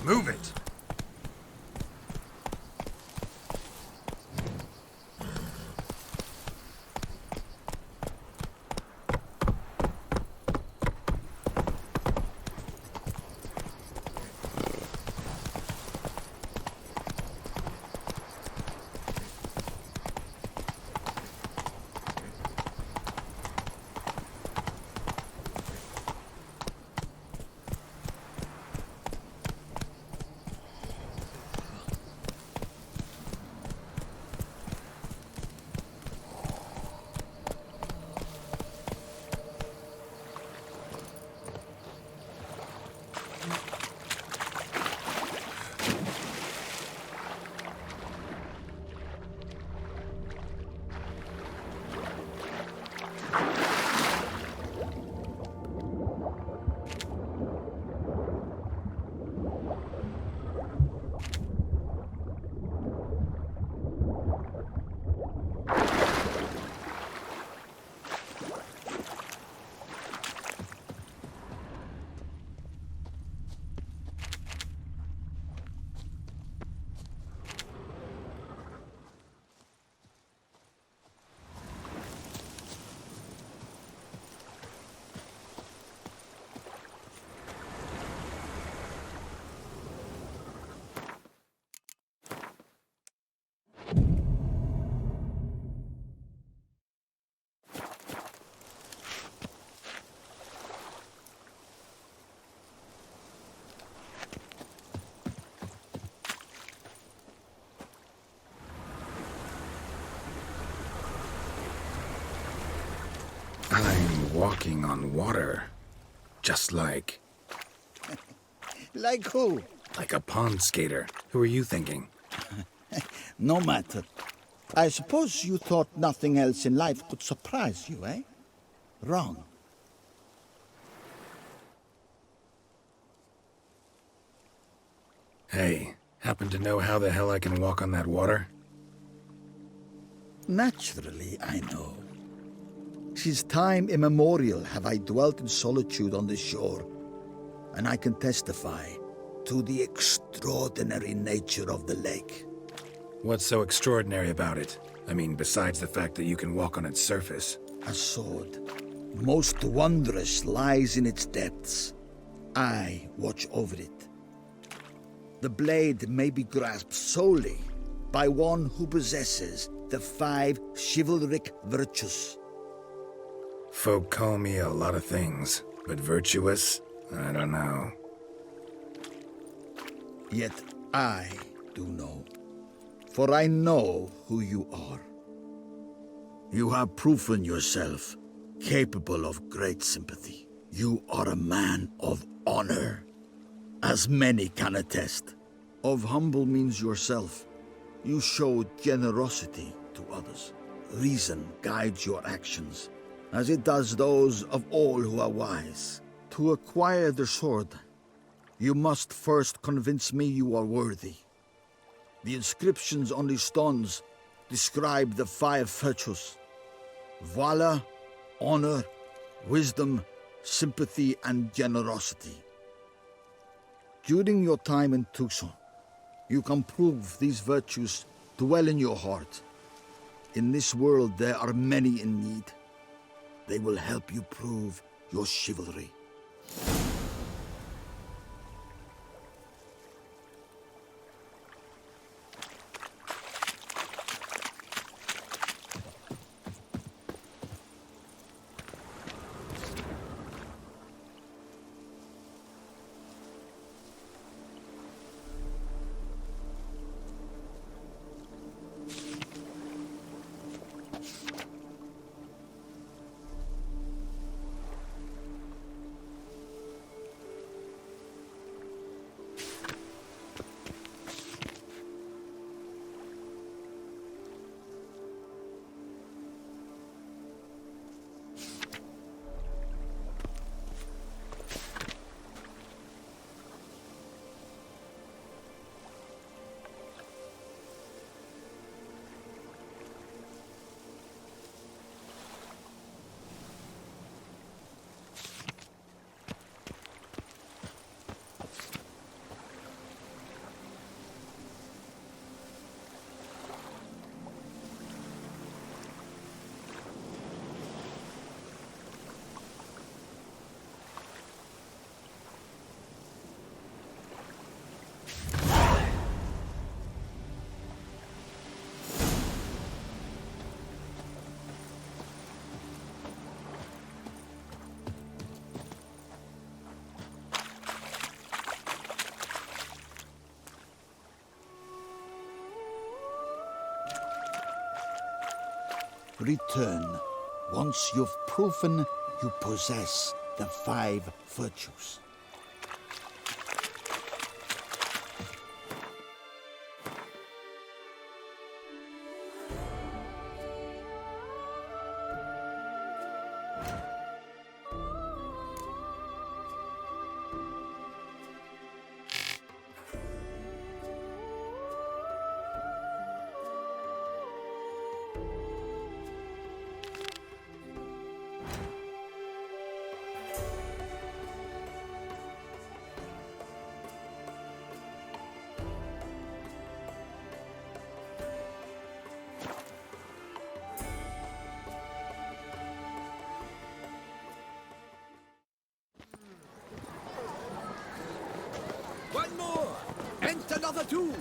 Move it! I'm walking on water. Just like... Like who? Like a pond skater. Who are you thinking? No matter. I suppose you thought nothing else in life could surprise you, eh? Wrong. Hey, happen to know how the hell I can walk on that water? Naturally, I know. Since time immemorial have I dwelt in solitude on this shore, and I can testify to the extraordinary nature of the lake. What's so extraordinary about it? I mean, besides the fact that you can walk on its surface. A sword, most wondrous, lies in its depths. I watch over it. The blade may be grasped solely by one who possesses the 5 chivalric virtues. Folk call me a lot of things, but virtuous? I don't know. Yet I do know, for I know who you are. You have proven yourself capable of great sympathy. You are a man of honor, as many can attest. Of humble means yourself. You show generosity to others. Reason guides your actions, as it does those of all who are wise. To acquire the sword, you must first convince me you are worthy. The inscriptions on the stones describe the 5 virtues: valor, honor, wisdom, sympathy, and generosity. During your time in Tucson, you can prove these virtues dwell in your heart. In this world, there are many in need. They will help you prove your chivalry. return once you've proven you possess the 5 virtues. One more! And another 2!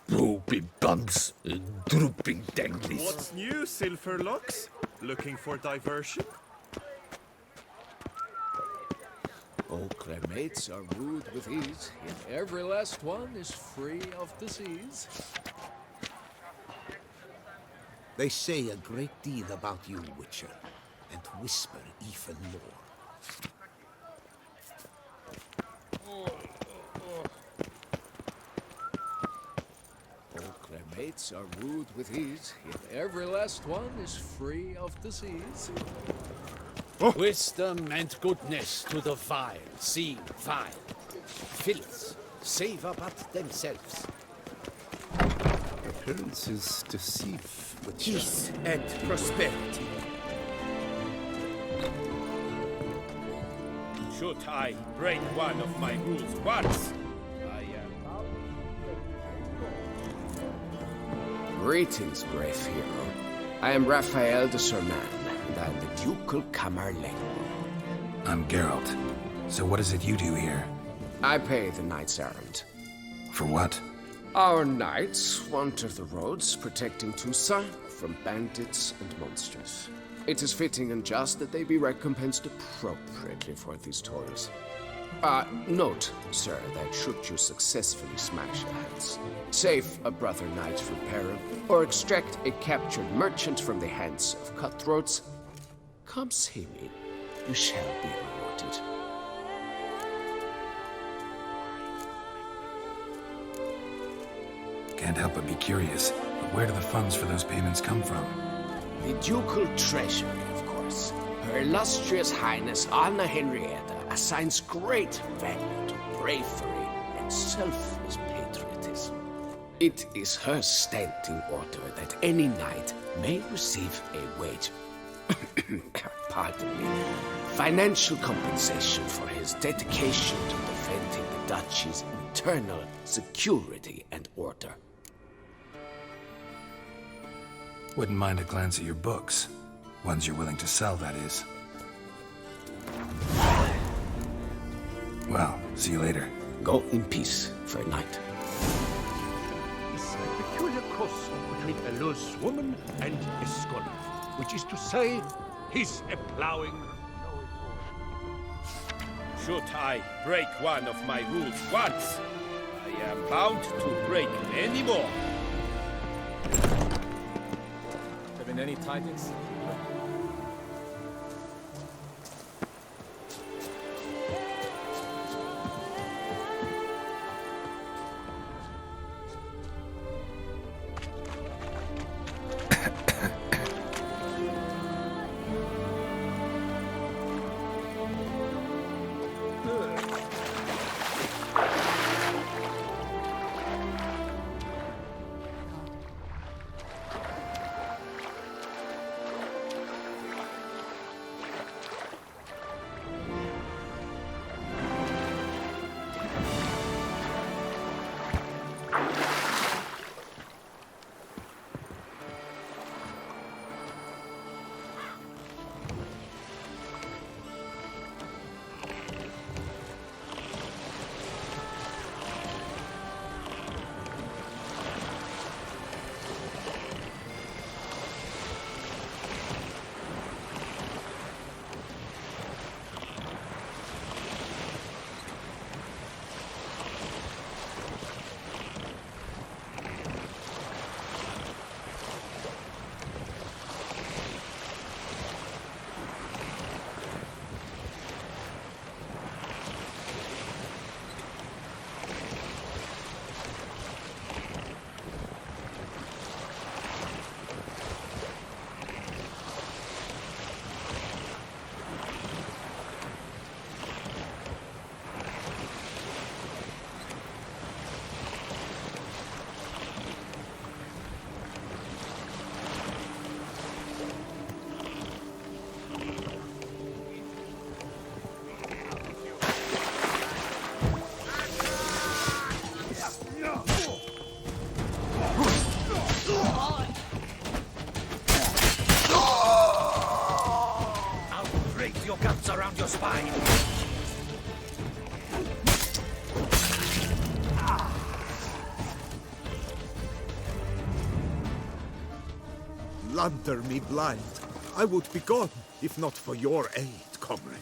Drooping bums and drooping danglies. What's new, Silverlocks? Looking for diversion? Okra mates are wooed with ease, yet every last one is free of disease. They say a great deal about you, Witcher, and whisper even more. Okra mates are wooed with ease, yet every last one is free of disease. Wisdom and goodness to the vile seem vile. Filths savor but themselves. Appearances deceive, Witcher. Peace and prosperity. Should I break one of my rules once, I am... Greetings, brave hero. I am Raphael de Serman, and I am the Ducal Camarlengo. I'm Geralt. So what is it you do here? I pay the knight's errand. For what? Our knights wander the roads, protecting Tusa from bandits and monsters. It is fitting and just that they be recompensed appropriately for these toils. Note, sir, that should you successfully smash a house, save a brother knight from peril, or extract a captured merchant from the hands of cutthroats, come see me. You shall be rewarded. Can't help but be curious. But where do the funds for those payments come from? The ducal treasury, of course. Her illustrious highness Anna Henrietta assigns great value to bravery and selfless patriotism. It is her standing order that any knight may receive a wage, pardon me, financial compensation for his dedication to defending the duchy's internal security and order. Wouldn't mind a glance at your books. Ones you're willing to sell, that is. Well, see you later. Go in peace for a night. It's a peculiar cross between a loose woman and a scholar, which is to say, he's a plowing Should I break one of my rules once, I am bound to break many more. Having any tidings? fine. Lander me blind. I would be gone, if not for your aid, comrade.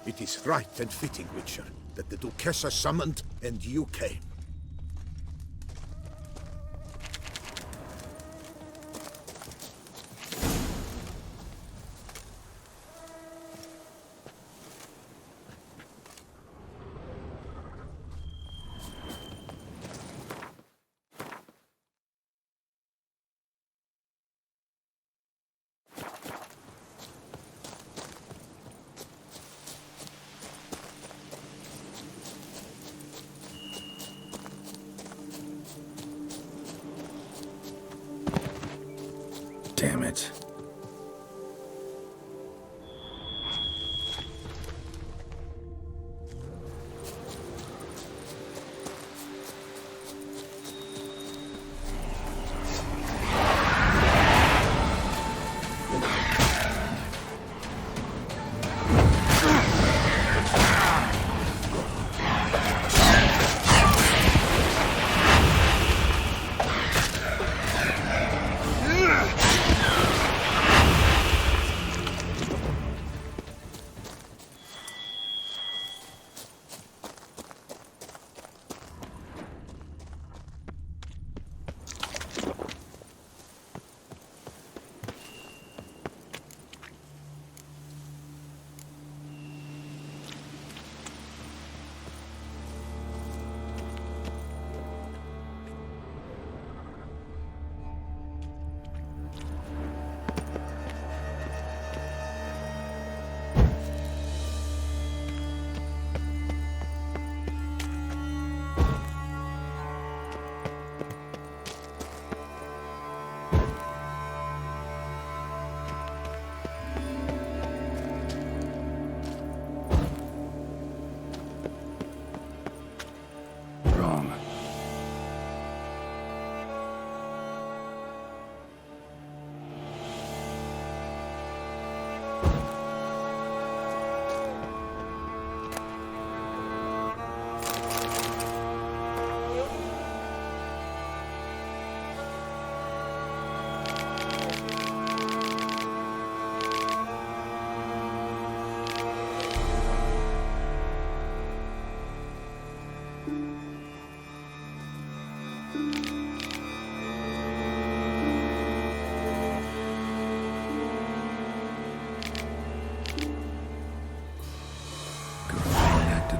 It is right and fitting, Witcher, that the Duchessa summoned and you came. Damn it. Wrong.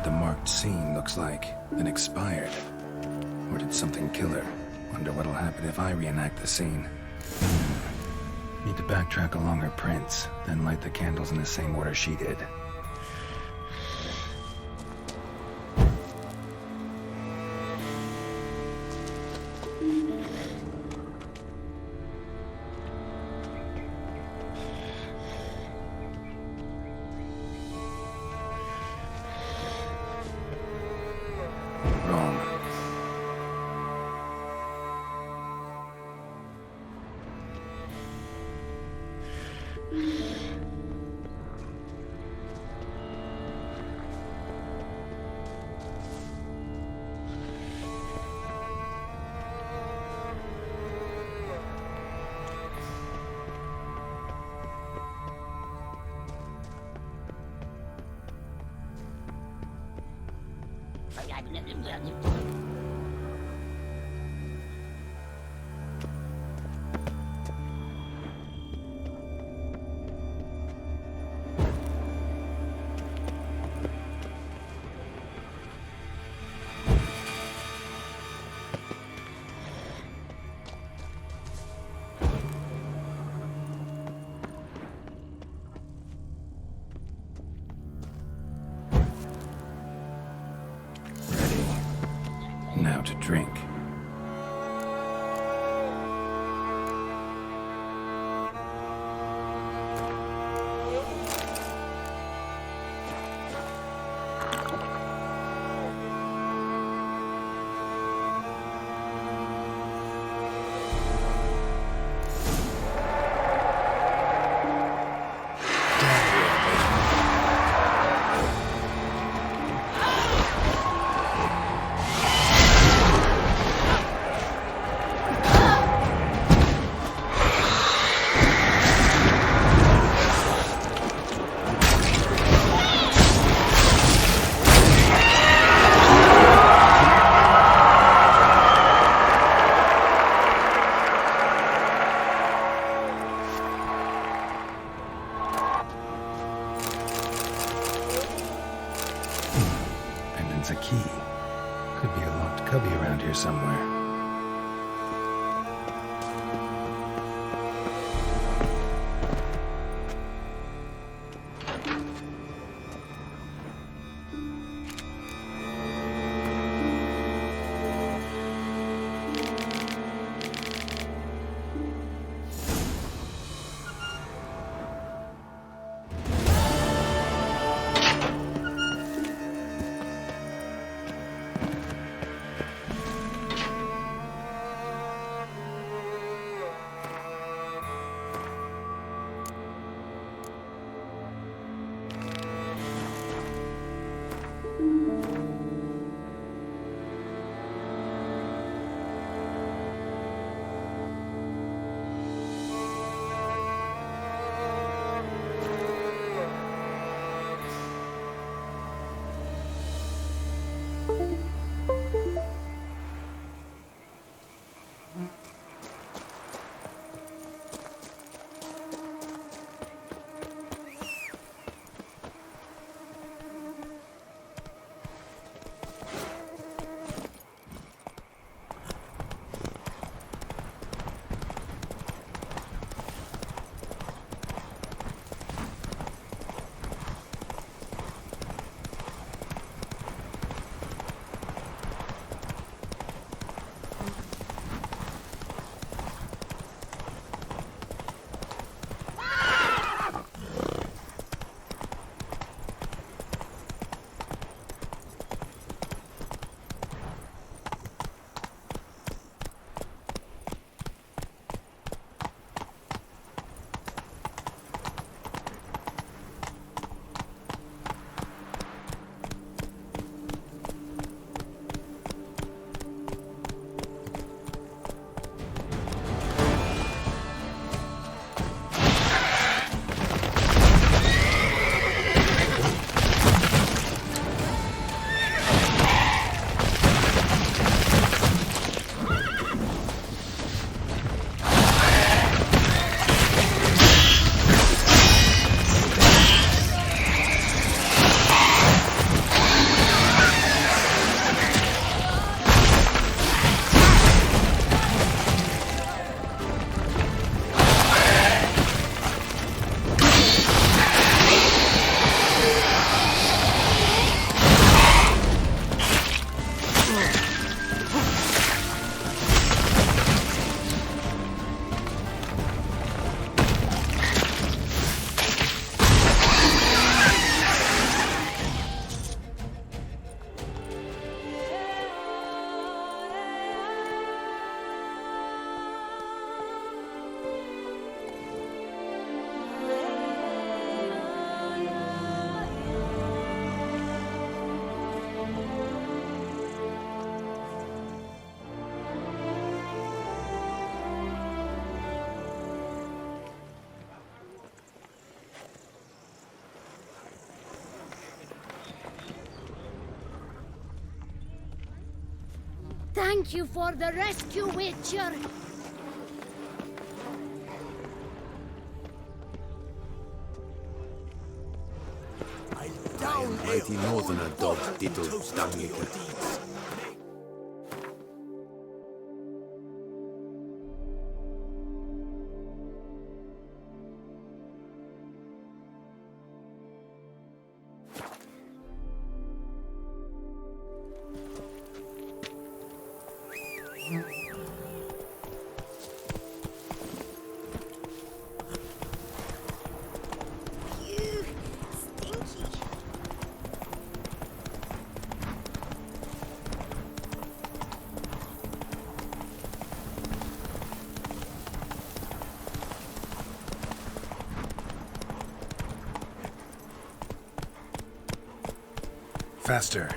The marked scene looks like it expired. Or did something kill her? Wonder what'll happen if I reenact the scene. Need to backtrack along her prints, then light the candles in the same order she did. Wrong. Now to drink. be around here somewhere. Thank you for the rescue, Witcher. Down, mighty northerner dog, ditto, Dangiker. Faster.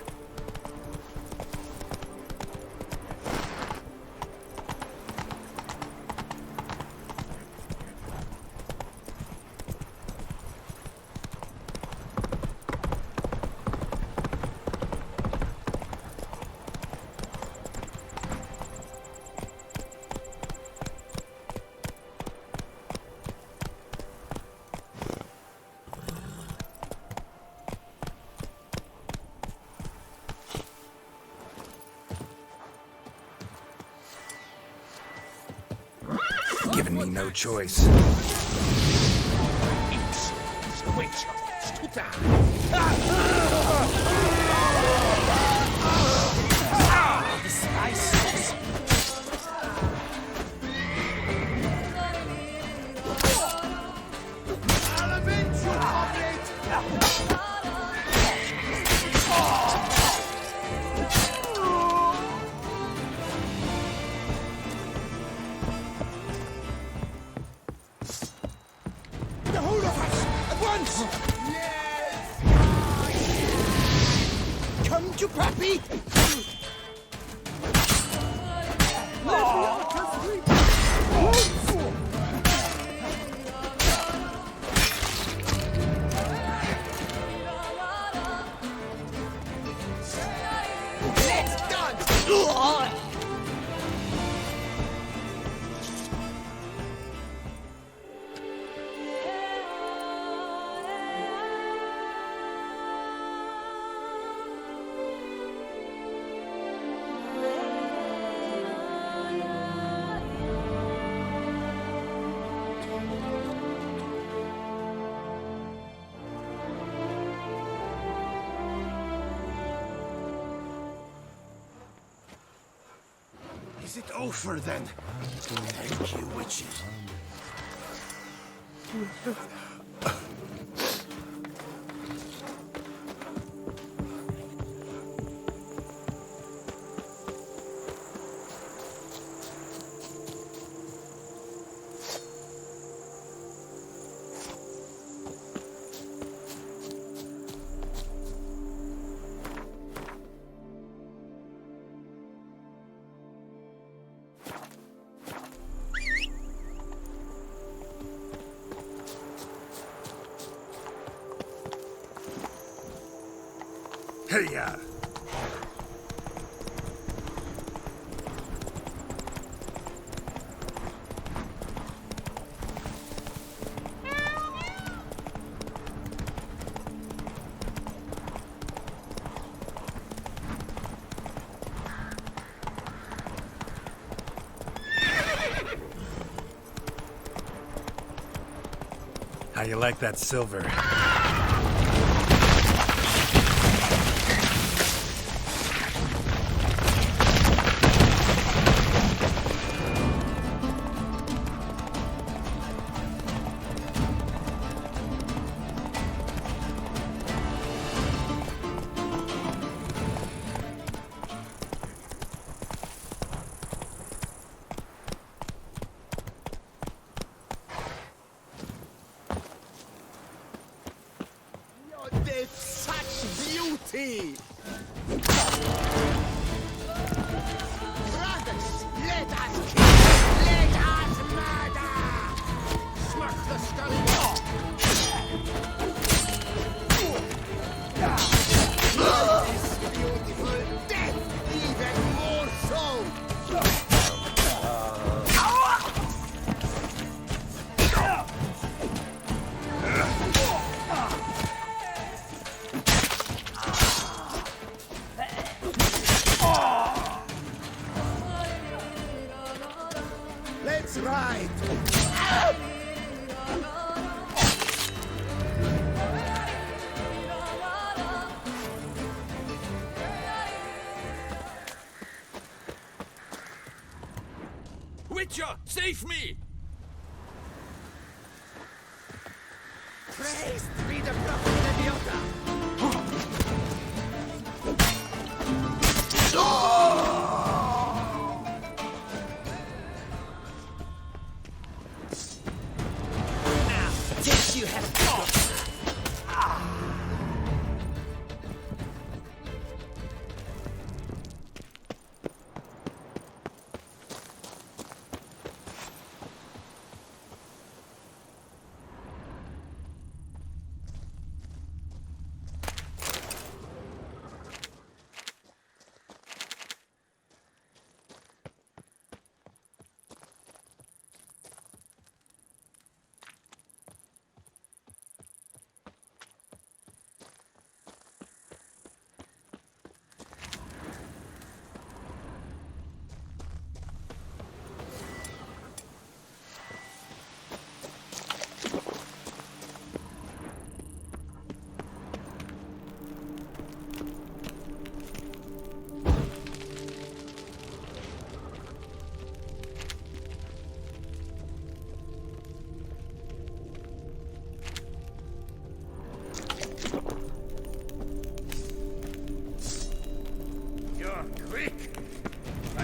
given me no choice. The whole of us! At once! Yes! Come to Pappy! Let's dance! Is it over then? Thank you, witches. Hey-ya! How you like that silver? There's such beauty! Brothers, let us kill! Let us murder! Smack the stunning wall! Love is beautiful, death even more so! Let's ride! Witcher, save me! Praised be the prophet Idiota! Now, this you have got!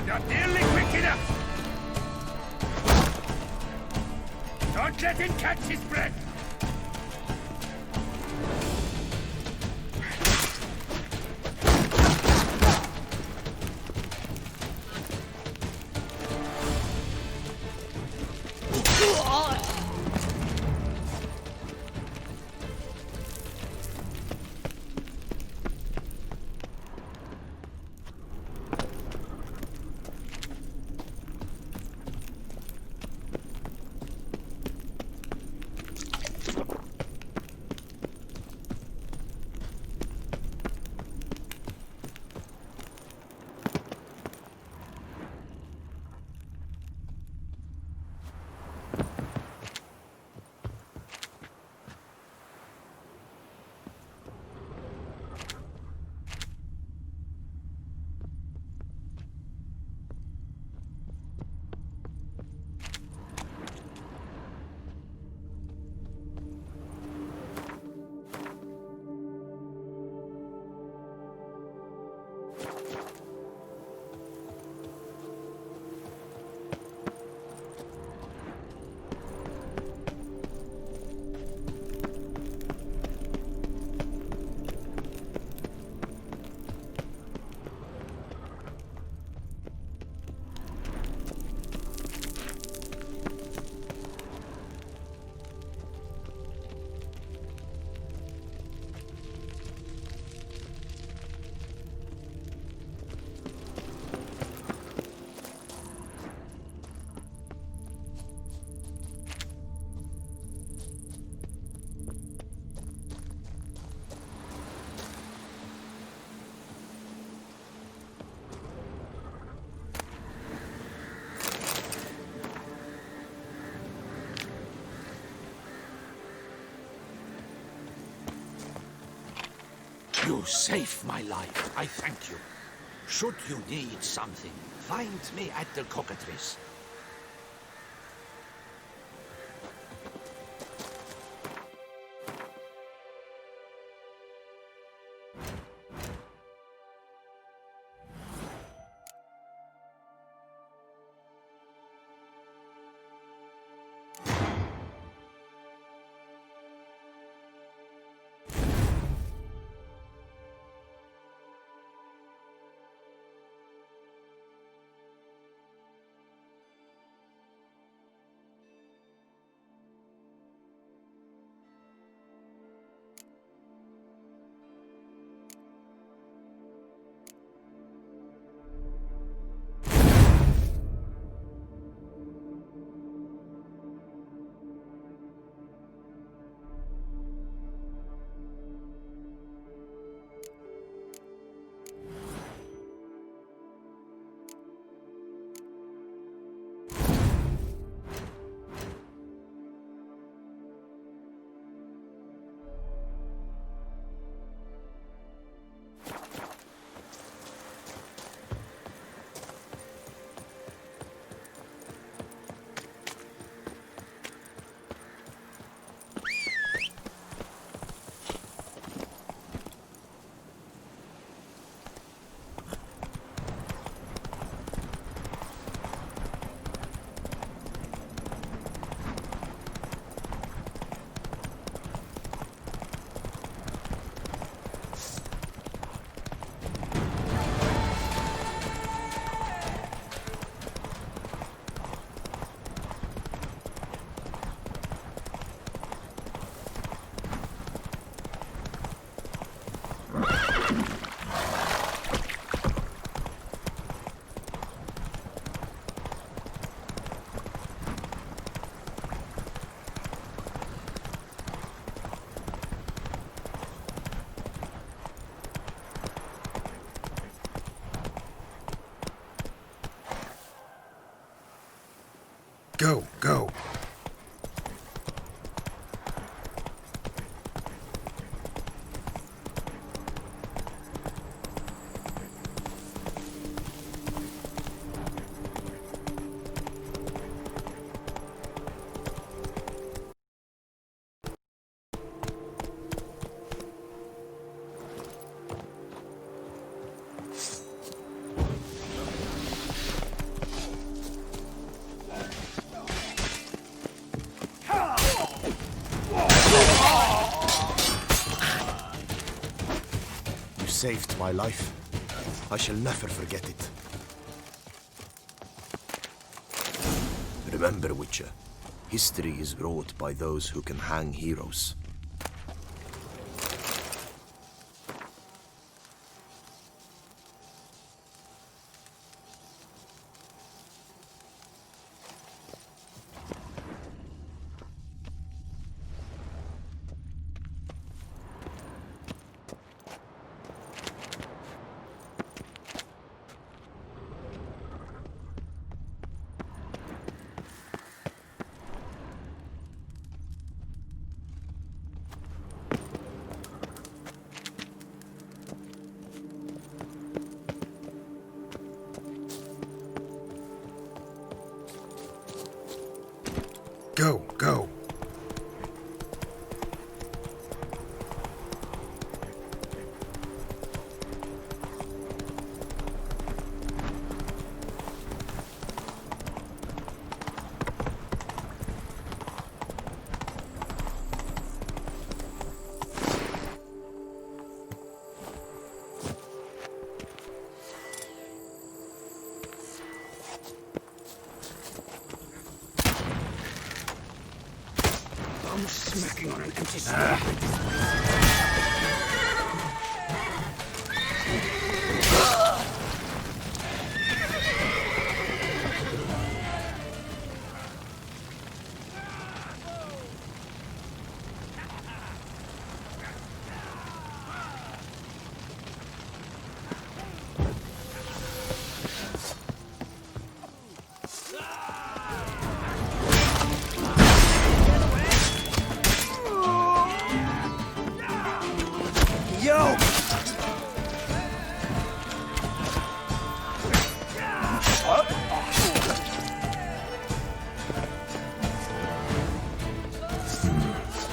You're nearly quick enough! Don't let him catch his breath! You saved my life. I thank you. Should you need something, find me at the cockatrice. Go, go. saved my life. I shall never forget it. Remember, Witcher, history is wrought by those who can hang heroes. Go, go. I'm smacking on an empty stomach.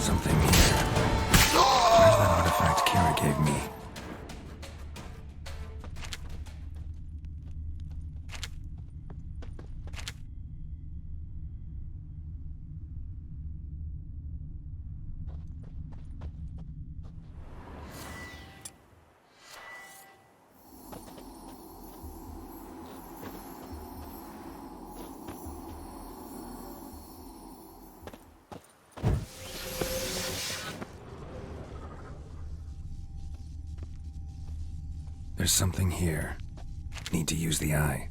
Something here. Where's that artifact Kira gave me? There's something here. Need to use the eye.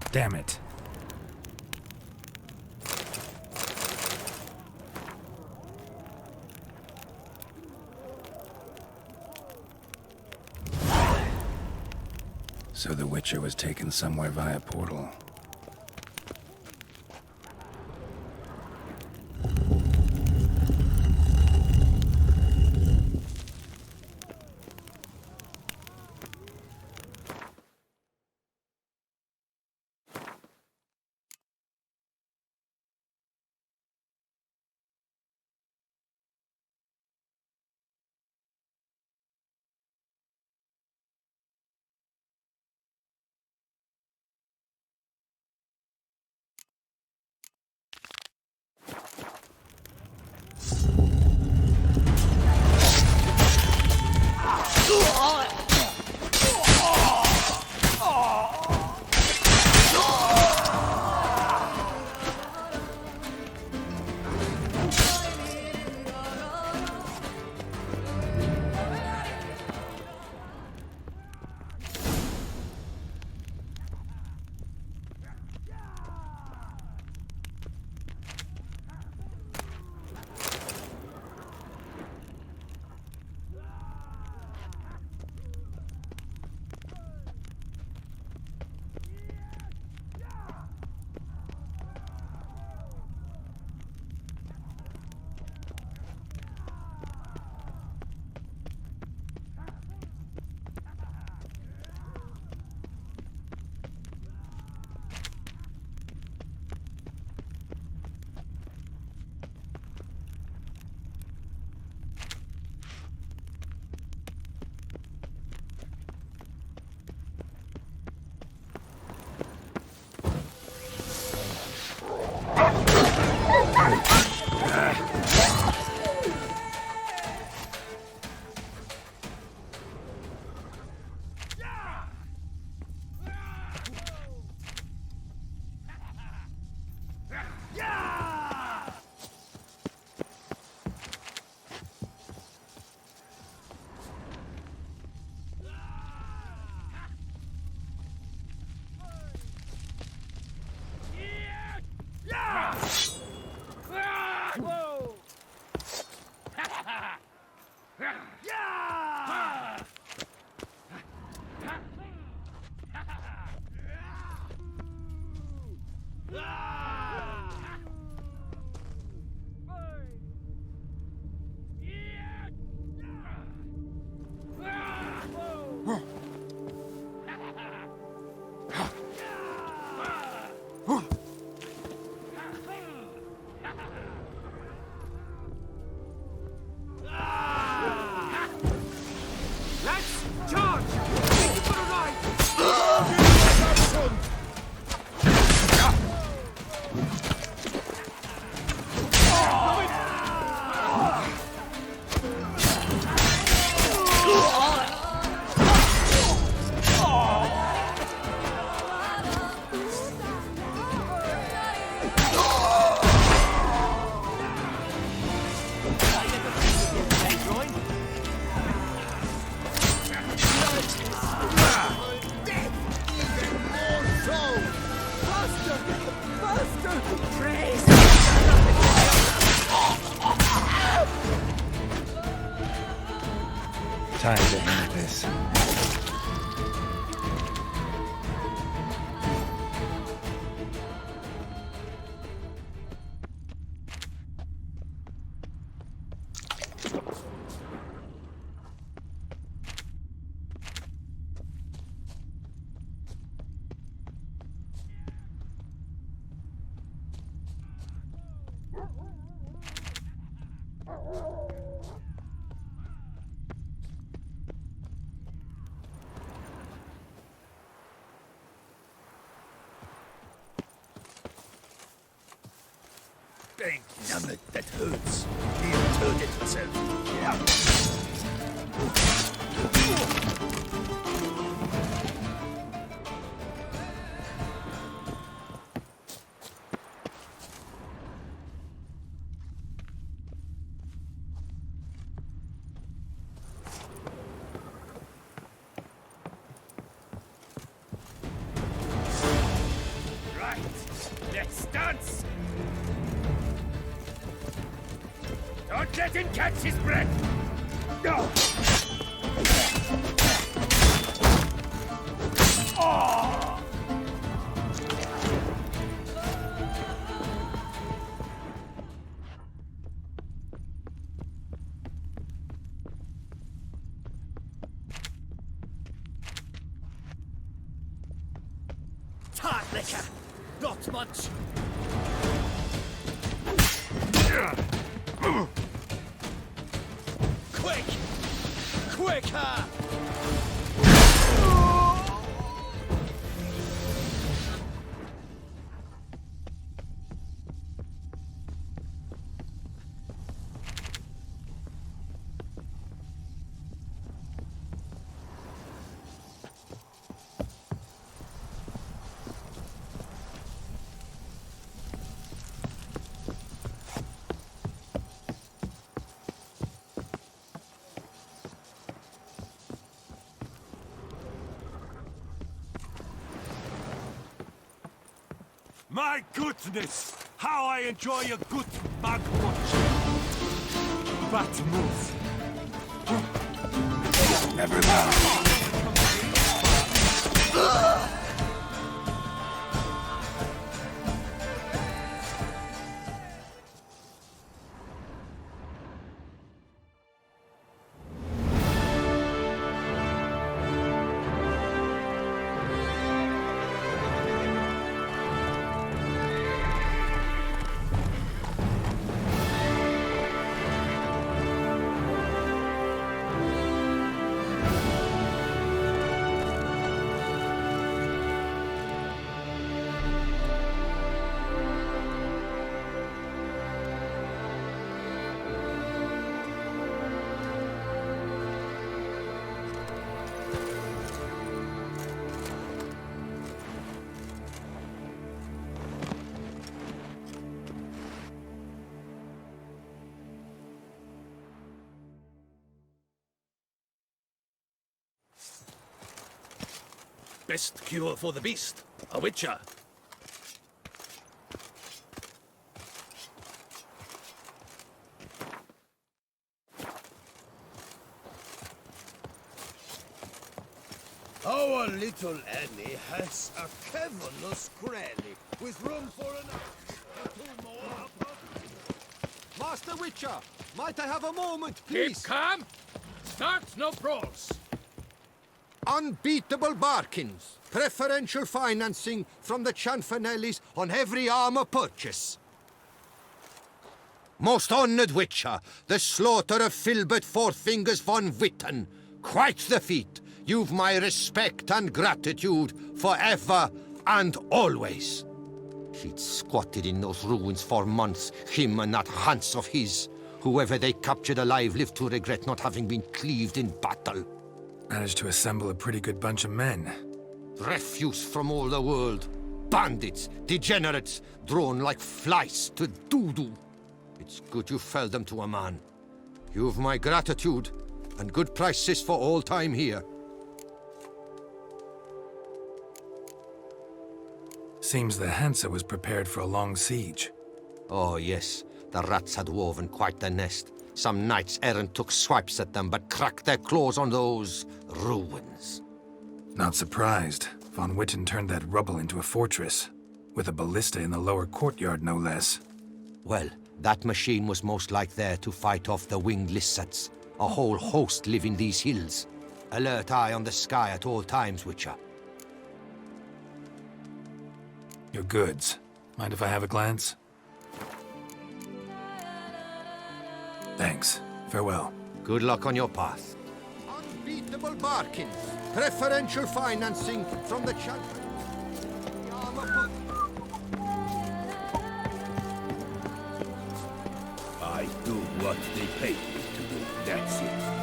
Damn it. So the Witcher was taken somewhere via portal. Time to end this. Bang! Damn it, that hurts. He'll turn it himself. Right, let's dance! Don't let him catch his breath! No! Oh! Tart liquor! Not much! Quick! Quicker! My goodness! How I enjoy a good mug watch! That move! Never know. Best cure for the beast, a witcher. Our little Annie has a cavernous granny with room for an axe and two more apartments. Master Witcher, might I have a moment, please? Keep calm! Start no brawls! Unbeatable bargains. Preferential financing from the Chanfanellis on every armor purchase. Most honored Witcher, the slaughter of Filbert Fourfingers von Witten. Quite the feat. You've my respect and gratitude forever and always. He'd squatted in those ruins for months, him and that Hans of his. Whoever they captured alive lived to regret not having been cleaved in battle. Managed to assemble a pretty good bunch of men. Refuse from all the world. Bandits, degenerates, drawn like flies to doo-doo. It's good you fell them to a man. You've my gratitude, and good prices for all time here. Seems the Hansa was prepared for a long siege. Oh, yes. The rats had woven quite the nest. Some knights errant took swipes at them, but cracked their claws on those ruins. Not surprised. Von Witten turned that rubble into a fortress, with a ballista in the lower courtyard, no less. Well, that machine was most like there to fight off the winged lizards. A whole host live in these hills. Alert eye on the sky at all times, Witcher. Your goods. Mind if I have a glance? Thanks. Farewell. Good luck on your path. Unbeatable bargains. Preferential financing from the champion. I do what they pay me to do. That's it.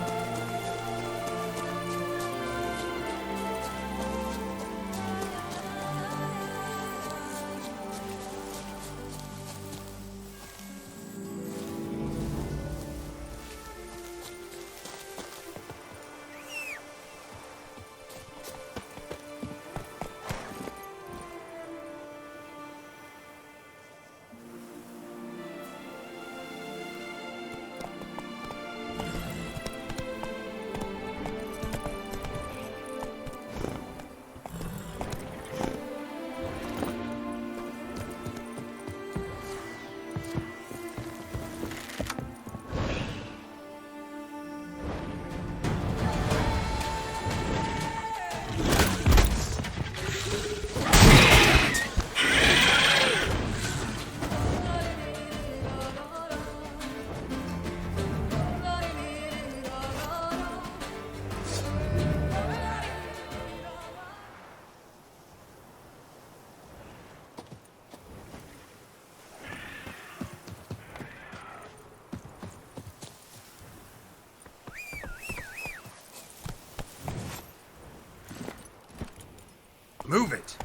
Move it!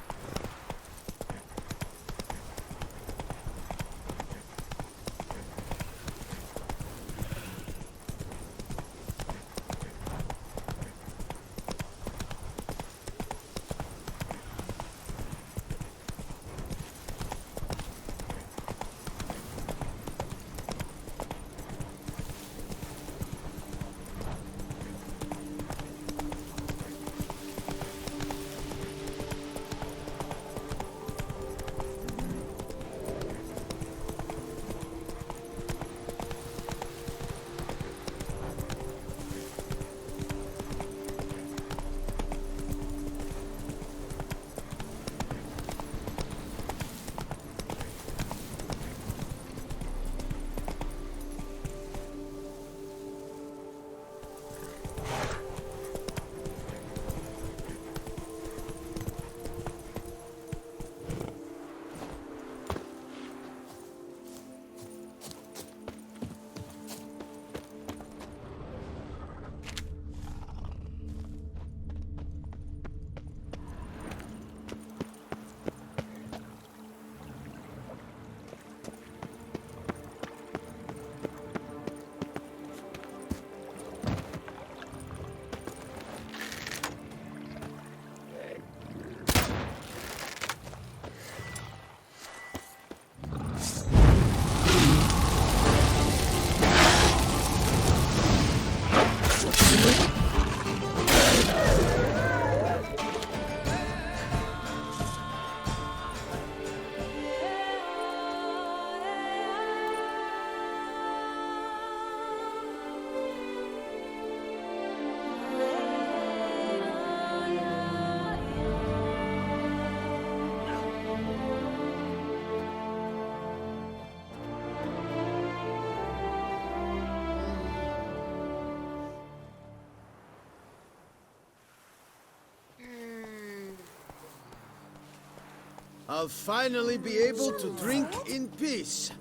I'll finally be able to drink in peace.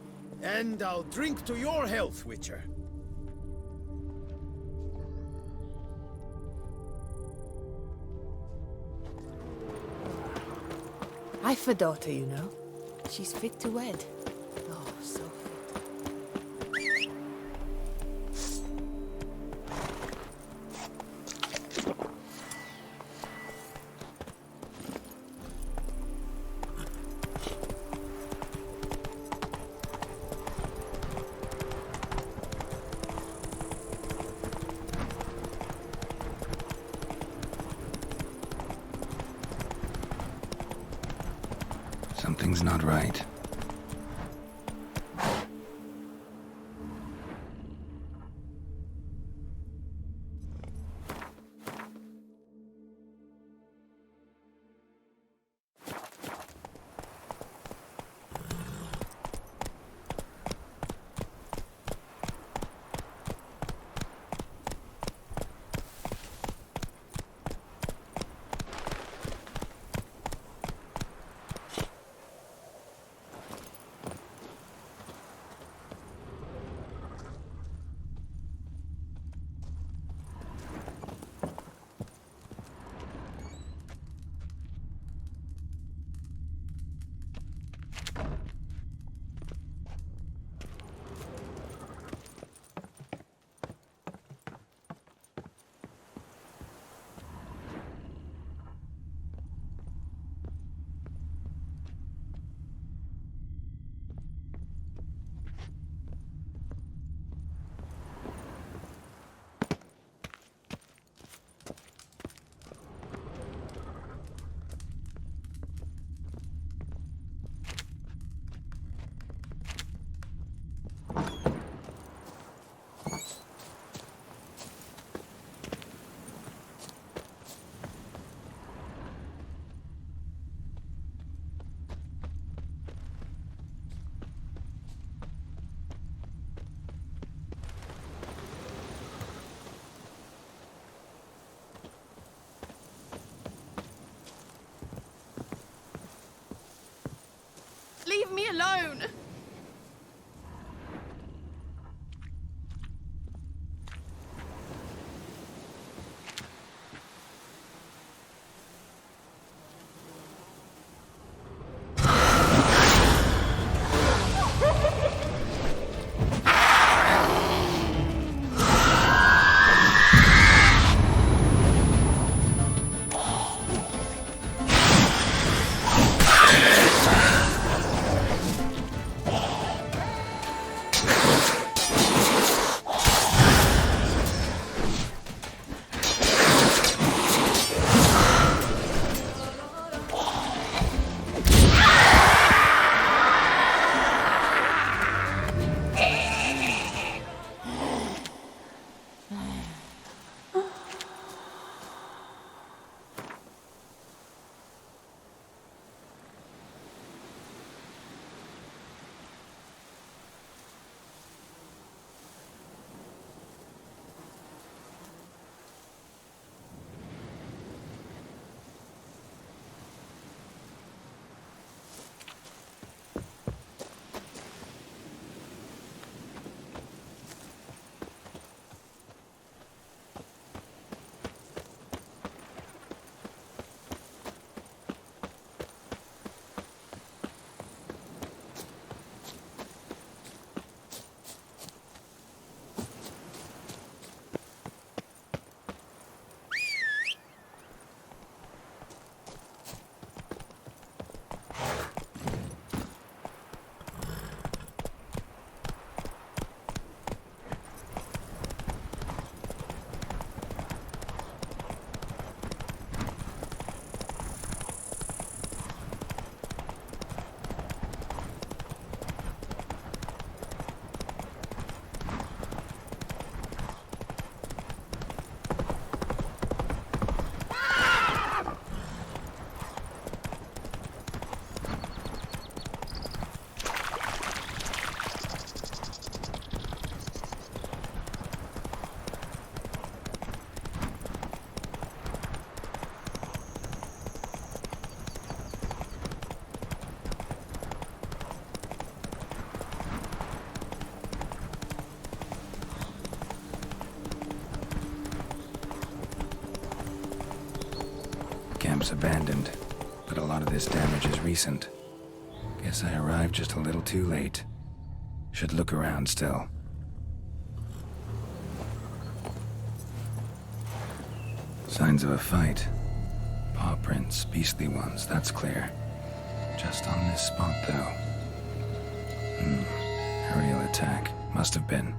And I'll drink to your health, Witcher. I've a daughter, you know. She's fit to wed. Oh, so fit. Something's not right. Leave me alone! Camp's abandoned, but a lot of this damage is recent. Guess I arrived just a little too late. Should look around still. Signs of a fight. Paw prints, beastly ones, that's clear. Just on this spot, though. Aerial attack. Must have been.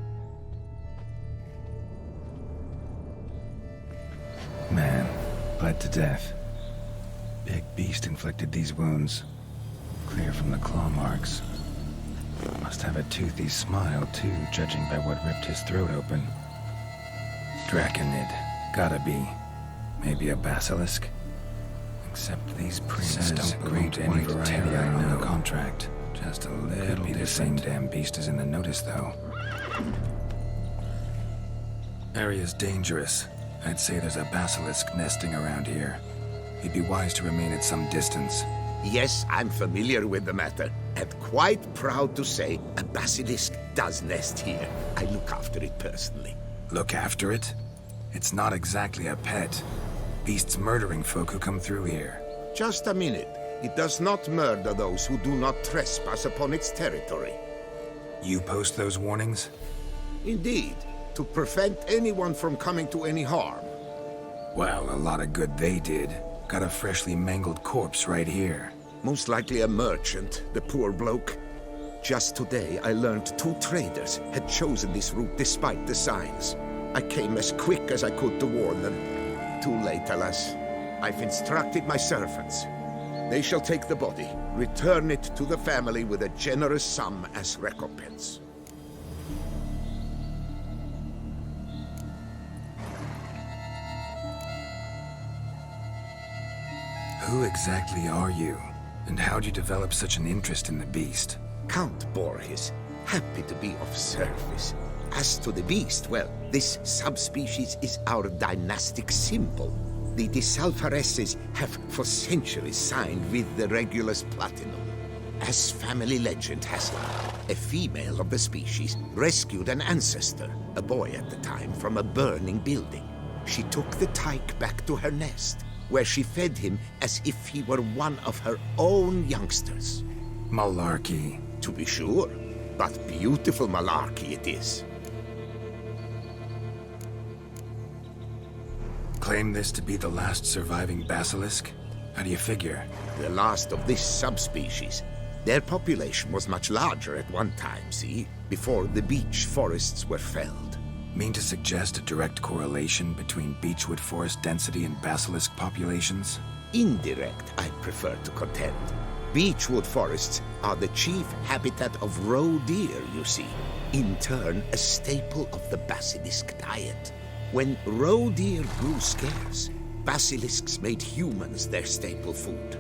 Man, bled to death. Big beast inflicted these wounds. Clear from the claw marks. Must have a toothy smile, too, judging by what ripped his throat open. Draconid. Gotta be. Maybe a basilisk? Except these prints don't belong to any variety I know. On the contract. Just a little Could be the same damn beast as in the notice, though. Area's dangerous. I'd say there's a basilisk nesting around here. You'd be wise to remain at some distance. Yes, I'm familiar with the matter, and quite proud to say a basilisk does nest here. I look after it personally. Look after it? It's not exactly a pet. Beasts murdering folk who come through here. Just a minute. It does not murder those who do not trespass upon its territory. You post those warnings? Indeed, to prevent anyone from coming to any harm. Well, a lot of good they did. Got a freshly mangled corpse right here. Most likely a merchant, the poor bloke. Just today, I learned 2 traders had chosen this route despite the signs. I came as quick as I could to warn them. Too late, alas. I've instructed my servants. They shall take the body, return it to the family with a generous sum as recompense. Who exactly are you? And how'd you develop such an interest in the beast? Count Borges, happy to be of service. As to the beast, well, this subspecies is our dynastic symbol. The Disalfareses have for centuries signed with the Regulus Platinum. As family legend has it, a female of the species rescued an ancestor, a boy at the time, from a burning building. She took the tyke back to her nest, where she fed him as if he were one of her own youngsters. Malarkey. To be sure, but beautiful malarkey it is. Claim this to be the last surviving basilisk? How do you figure? The last of this subspecies. Their population was much larger at one time, see? Before the beech forests were felled. Mean to suggest a direct correlation between beechwood forest density and basilisk populations? Indirect, I prefer to contend. Beechwood forests are the chief habitat of roe deer, you see. In turn, a staple of the basilisk diet. When roe deer grew scarce, basilisks made humans their staple food.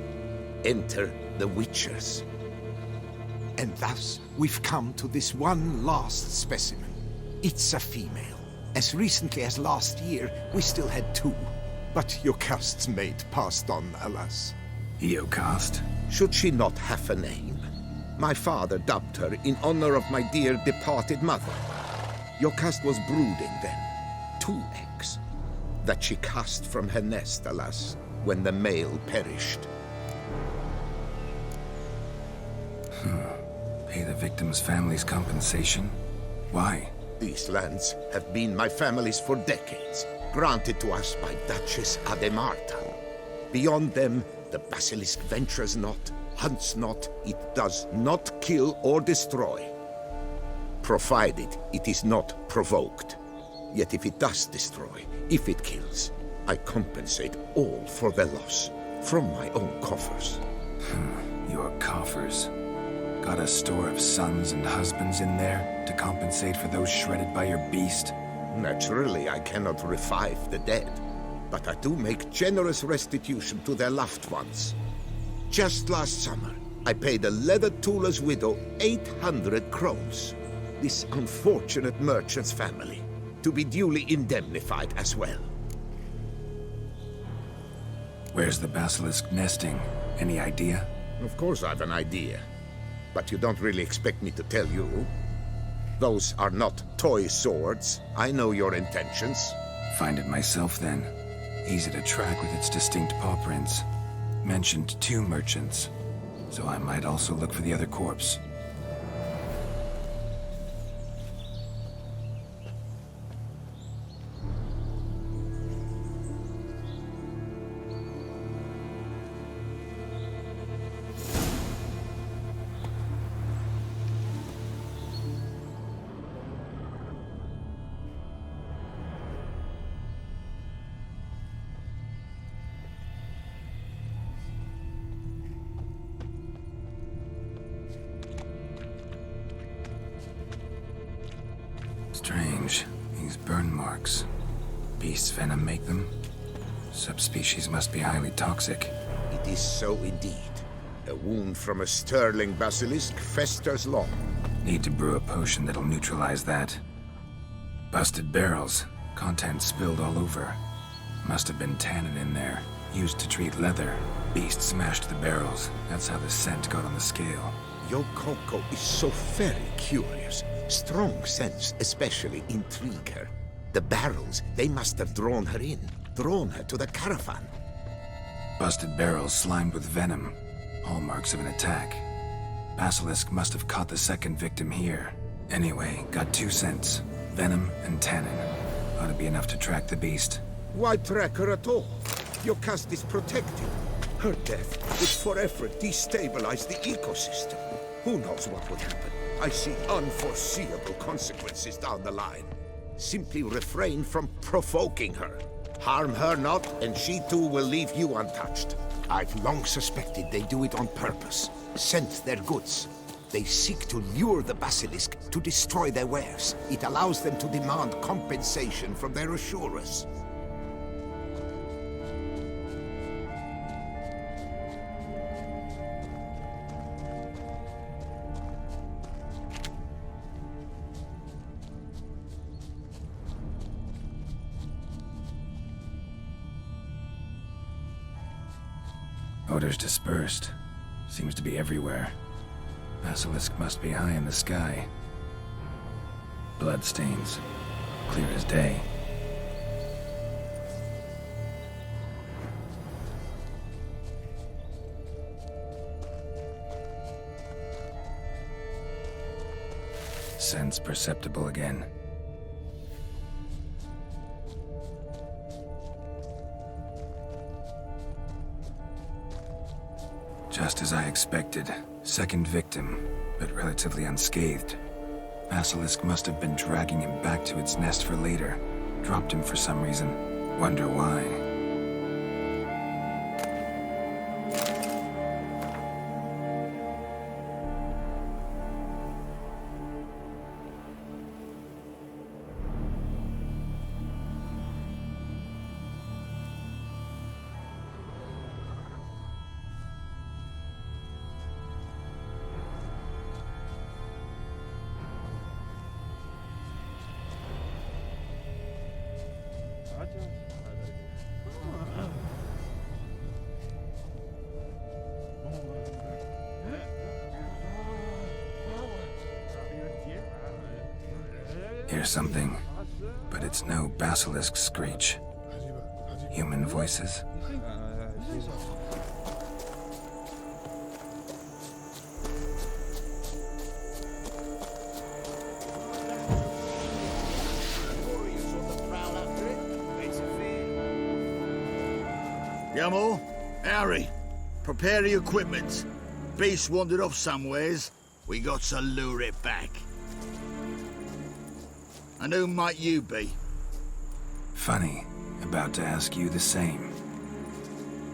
Enter the witchers. And thus, we've come to this one last specimen. It's a female. As recently as last year, we still had 2. But Jocast's mate passed on, alas. Jocast? Should she not have a name? My father dubbed her in honor of my dear departed mother. Jocast was brooding then. 2 eggs. That she cast from her nest, alas, when the male perished. Pay the victim's family's compensation? Why? These lands have been my family's for decades, granted to us by Duchess Ademarta. Beyond them, the basilisk ventures not, hunts not, it does not kill or destroy. Provided it is not provoked. Yet if it does destroy, if it kills, I compensate all for the loss, from my own coffers. Your coffers? Got a store of sons and husbands in there to compensate for those shredded by your beast? Naturally, I cannot revive the dead, but I do make generous restitution to their loved ones. Just last summer, I paid a leather tooler's widow 800 crowns. This unfortunate merchant's family, to be duly indemnified as well. Where's the basilisk nesting? Any idea? Of course I've an idea. But you don't really expect me to tell you. Those are not toy swords. I know your intentions. Find it myself, then. Easy to track with its distinct paw prints. Mentioned 2 merchants, so I might also look for the other corpse. burn marks. Beast's venom make them? Subspecies must be highly toxic. It is so indeed. A wound from a sterling basilisk festers long. Need to brew a potion that'll neutralize that. Busted barrels. Contents spilled all over. Must have been tannin in there. Used to treat leather. Beast smashed the barrels. That's how the scent got on the scale. Your Coco is so very curious. Strong scents especially intrigue her. The barrels, they must have drawn her in. Drawn her to the caravan. Busted barrels slimed with venom. Hallmarks of an attack. Basilisk must have caught the second victim here. Anyway, got 2 scents. Venom and tannin. Ought to be enough to track the beast. Why track her at all? Your caste is protected. Her death would forever destabilize the ecosystem. Who knows what would happen? I see unforeseeable consequences down the line. Simply refrain from provoking her. Harm her not, and she too will leave you untouched. I've long suspected they do it on purpose. Scent their goods. They seek to lure the basilisk to destroy their wares. It allows them to demand compensation from their assurers. Odors dispersed. Seems to be everywhere. Basilisk must be high in the sky. Bloodstains. Clear as day. Sense perceptible again. Just as I expected. Second victim, but relatively unscathed. Basilisk must have been dragging him back to its nest for later. Dropped him for some reason. Wonder why. Hear something, but it's no basilisk screech. Human voices? Yamo, Harry, prepare the equipment. Beast wandered off somewheres. We got to lure it back. And who might you be? Funny. About to ask you the same.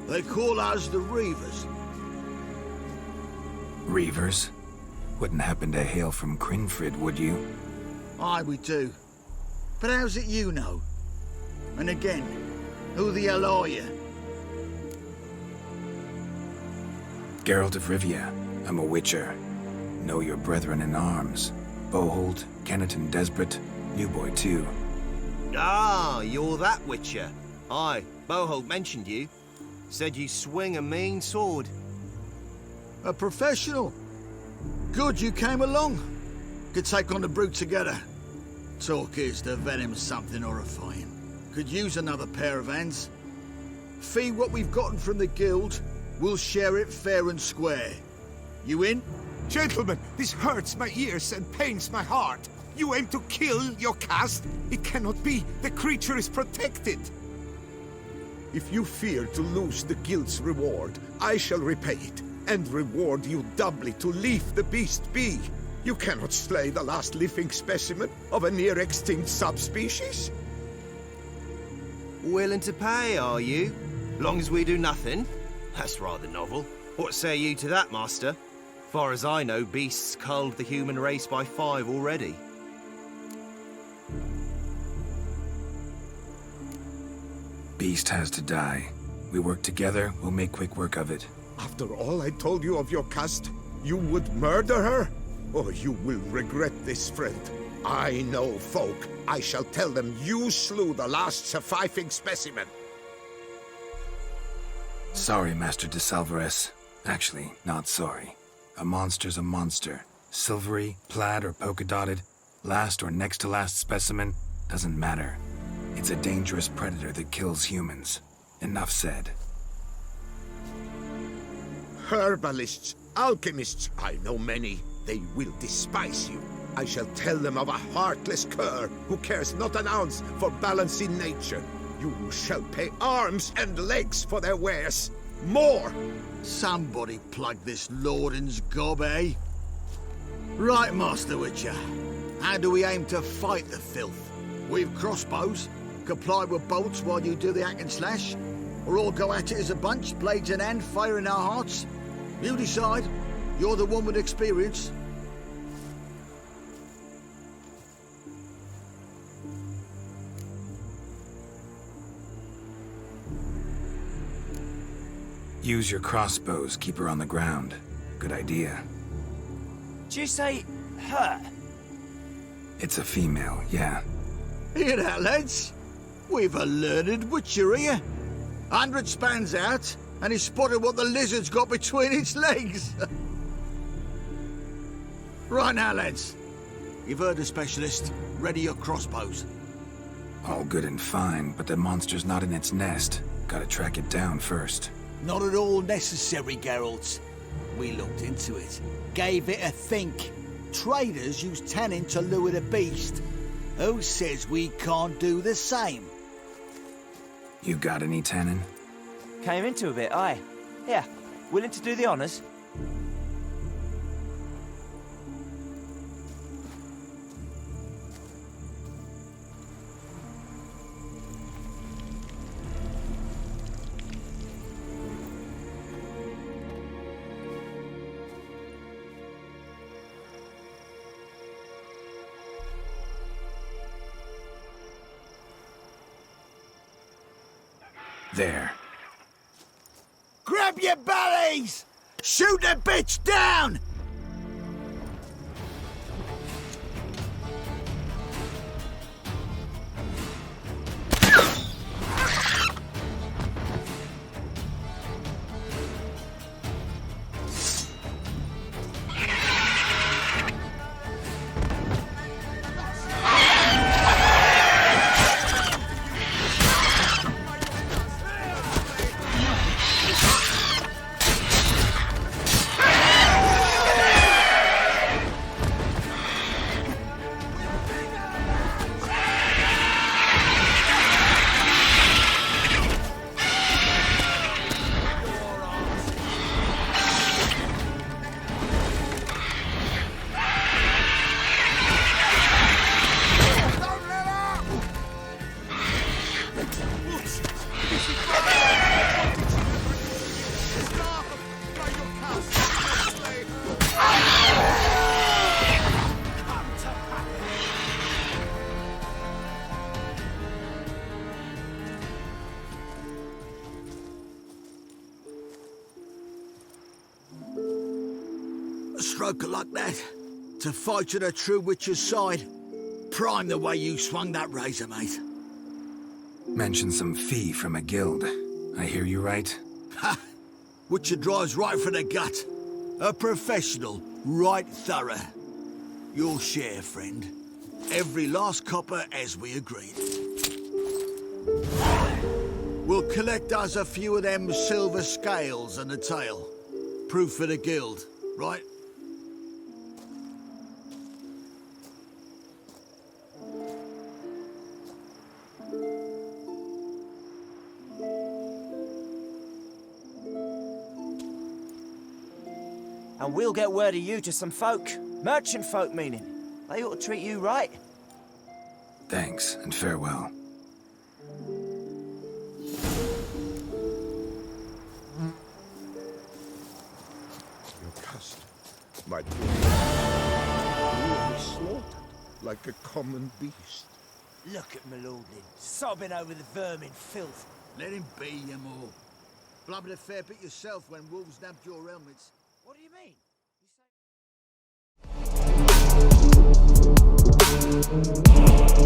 They call us the Reavers. Reavers? Wouldn't happen to hail from Crinfrid, would you? Aye, we do. But how's it you know? And again, who the hell are you? Geralt of Rivia. I'm a witcher. Know your brethren in arms. Bohold, Kenneton Desperate, New Boy too. Ah, you're that witcher. Aye, Bohold mentioned you. Said you swing a mean sword. A professional. Good you came along. Could take on the brute together. Talk is the venom's something horrifying. Could use another pair of hands. Fee what we've gotten from the guild. We'll share it fair and square. You in? Gentlemen, this hurts my ears and pains my heart. You aim to kill your caste? It cannot be. The creature is protected. If you fear to lose the guild's reward, I shall repay it, and reward you doubly to leave the beast be. You cannot slay the last living specimen of a near-extinct subspecies. Willing to pay, are you? Long as we do nothing? That's rather novel. What say you to that, master? Far as I know, beasts culled the human race by 5 already. beast has to die. We work together, we'll make quick work of it. After all I told you of your caste, you would murder her? Or you will regret this, friend. I know folk. I shall tell them you slew the last surviving specimen. Sorry, Master de Salvarez. Actually, not sorry. A monster's a monster. Silvery, plaid, or polka-dotted, last or next to last specimen, doesn't matter. It's a dangerous predator that kills humans. Enough said. Herbalists, alchemists, I know many. They will despise you. I shall tell them of a heartless cur who cares not an ounce for balance in nature. You shall pay arms and legs for their wares. More! Somebody plug this Lorden's gob, eh? Right, Master Witcher. How do we aim to fight the filth? With crossbows? Comply with bolts while you do the hack and slash? Or all go at it as a bunch, blades in hand, fire in our hearts? You decide. You're the one with experience. Use your crossbows, keep her on the ground. Good idea. Did you say her? It's a female, yeah. Hear that, lads? We've a learned witcher here. 100 spans out, and he spotted what the lizard's got between its legs. Right now, lads. You've heard the specialist. Ready your crossbows. All good and fine, but the monster's not in its nest. Gotta track it down first. Not at all necessary, Geralt. We looked into it. Gave it a think. Traders use tannin to lure the beast. Who says we can't do the same? You got any tannin? Came into a bit, aye. Yeah, willing to do the honours? There. Grab your bellies! Shoot the bitch down! A stroke of luck, that. To fight at a true witcher's side. Prime the way you swung that razor, mate. Mentioned some fee from a guild. I hear you right? Ha! Witcher drives right for the gut. A professional, right thorough. Your share, friend. Every last copper as we agreed. We'll collect us a few of them silver scales and a tail. Proof for the guild, right? And we'll get word of you to some folk. Merchant folk, meaning. They ought to treat you right. Thanks, and farewell. Your custom, my dear. You will be slaughtered like a common beast. Look at Malordin, sobbing over the vermin filth. Let him be, you more. Blubbered a fair bit yourself when wolves nabbed your helmets. What do you mean? You say...